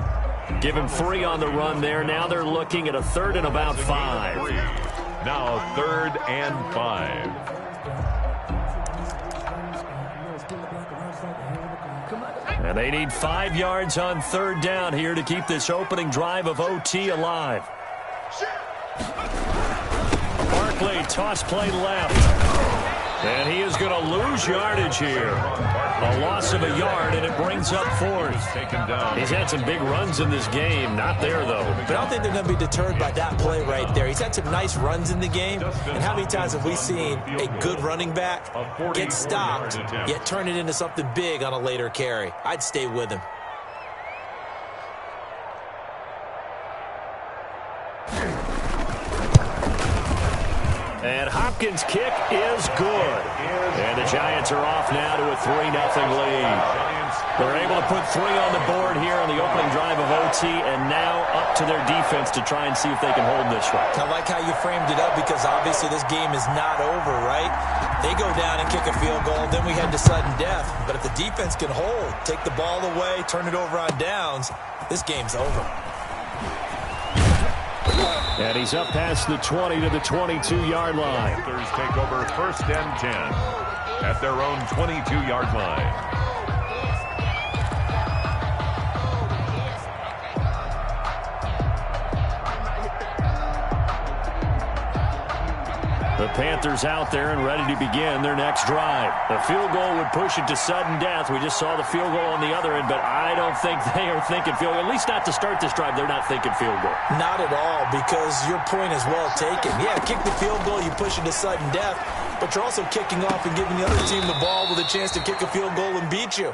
Give him 3 on the run there. Now they're looking at a 3rd and about 5. Now 3rd and 5. And they need 5 yards on 3rd down here to keep this opening drive of OT alive. Barkley, toss play left. And he is going to lose yardage here. A loss of a yard, and it brings up 4th. He's had some big runs in this game. Not there, though. But I don't think they're going to be deterred by that play right there. He's had some nice runs in the game. And how many times have we seen a good running back get stopped, yet turn it into something big on a later carry? I'd stay with him. And Hopkins' kick is good. And the Giants are off now to a 3-0 lead. They're able to put 3 on the board here on the opening drive of OT, and now up to their defense to try and see if they can hold this one. I like how you framed it up because obviously this game is not over, right? They go down and kick a field goal, then we head to sudden death. But if the defense can hold, take the ball away, turn it over on downs, this game's over. And he's up past the 20 to the 22-yard line. Panthers take over 1st and 10 at their own 22-yard line. The Panthers out there and ready to begin their next drive. The field goal would push it to sudden death. We just saw the field goal on the other end, but I don't think they are thinking field goal. At least not to start this drive. They're not thinking field goal. Not at all, because your point is well taken. Yeah, kick the field goal, you push it to sudden death, but you're also kicking off and giving the other team the ball with a chance to kick a field goal and beat you.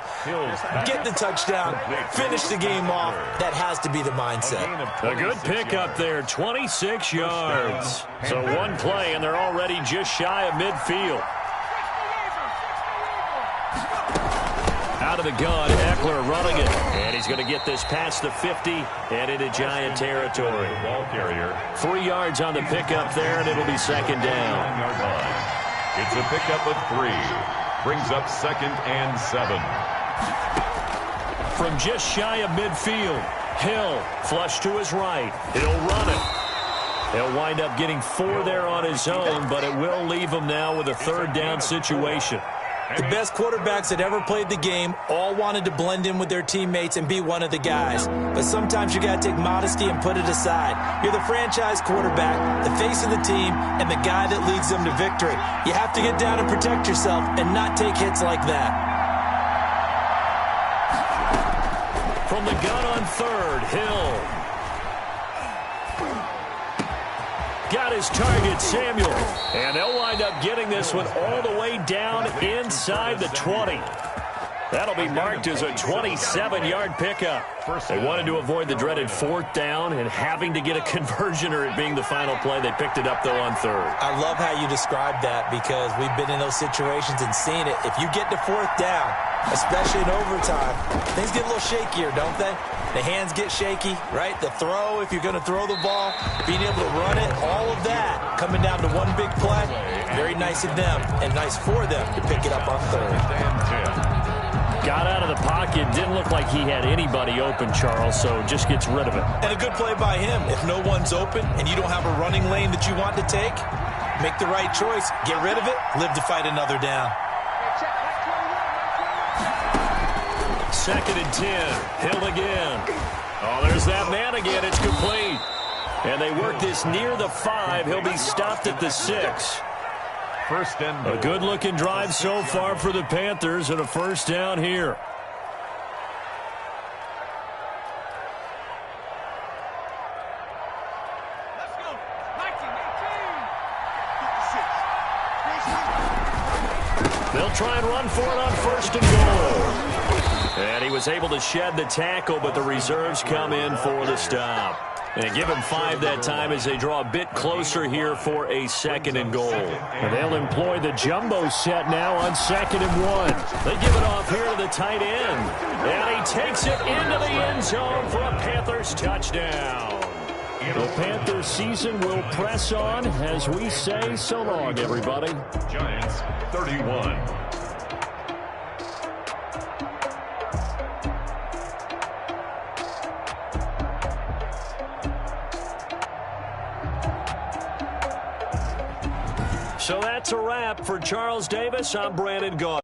Get the touchdown, finish the game off. That has to be the mindset. A good pickup there, 26 yards. So one play, and they're already just shy of midfield. Out of the gun, Eckler running it. And he's going to get this past the 50 and into Giant territory. Ball carrier. 3 yards on the pickup there, and it'll be 2nd down. It's a pickup of 3. Brings up 2nd and 7. From just shy of midfield, Hill flush to his right. He'll run it. He'll wind up getting 4 there on his own, but it will leave him now with a 3rd down situation. The best quarterbacks that ever played the game all wanted to blend in with their teammates and be one of the guys. But sometimes you got to take modesty and put it aside. You're the franchise quarterback, the face of the team, and the guy that leads them to victory. You have to get down and protect yourself and not take hits like that. From the gun on 3rd, Hill. Got his target, Samuel. And they'll wind up getting this one all the way down inside the 20. That'll be marked as a 27-yard pickup. They wanted to avoid the dreaded 4th down and having to get a conversion or it being the final play. They picked it up, though, on 3rd. I love how you described that because we've been in those situations and seen it. If you get to 4th down, especially in overtime, things get a little shakier, don't they? The hands get shaky, right? The throw, if you're going to throw the ball, being able to run it, all of that coming down to one big play. Very nice of them and nice for them to pick it up on 3rd. Got out of the pocket. Didn't look like he had anybody open, Charles, so just gets rid of it. And a good play by him. If no one's open and you don't have a running lane that you want to take, make the right choice. Get rid of it. Live to fight another down. 2nd and 10. Hill again. Oh, there's that man again. It's complete. And they work this near the 5. He'll be stopped at the 6. First and a good-looking drive so far for the Panthers and a 1st down here. Let's go. 19, 18. They'll try and run for it on 1st and goal. And he was able to shed the tackle, but the reserves come in for the stop. And give him 5 that time as they draw a bit closer here for a 2nd and goal. And they'll employ the jumbo set now on 2nd and 1. They give it off here to the tight end. And he takes it into the end zone for a Panthers touchdown. The Panthers season will press on as we say so long, everybody. Giants 31. So that's a wrap for Charles Davis. I'm Brandon Gaudin.